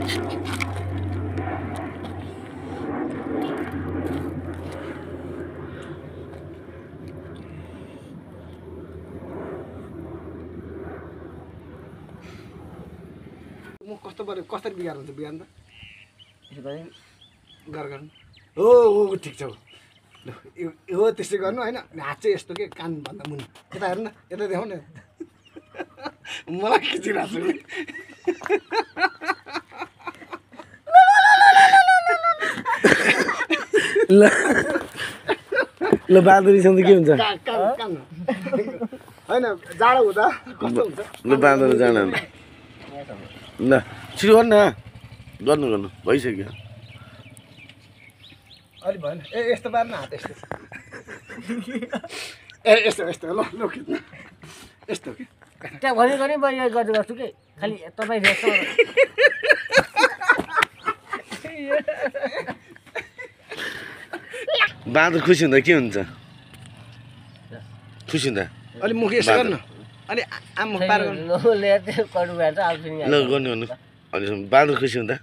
म कस्तो पऱ्यो कसरी बिगार हुन्छ बिहान त गर्नु हो हो ठिक छ ल यो त्यसै गर्नु होइन हात चाहिँ यस्तो के कानभन्दा मुनि यता हेर्नु न यता देखाउनु न मलाई खिचिरहेको छ ल ल बाँदरीसँग के हुन्छ होइन जाडो हुँदा कस्तो हुन्छ ल बाँदर जान ल छिटो गर्नु न गर्नु गर्नु भइसक्यो अलि भएन ए यस्तो पार्नु हात यस्तो ए यस्तो यस्तो ल ल खिच्नु यस्तो के त्यहाँ भनेको नि म यहाँ गर्छु कि खालि तपाईँ रेस्ट बाँदर खुसी हुँदा के हुन्छ खुसी हुँदा अलि मुख यसो गर्नु अलि आम मुख पार गर्नु ल गर्नु गर्नु अनि बाँदर खुसी हुँदा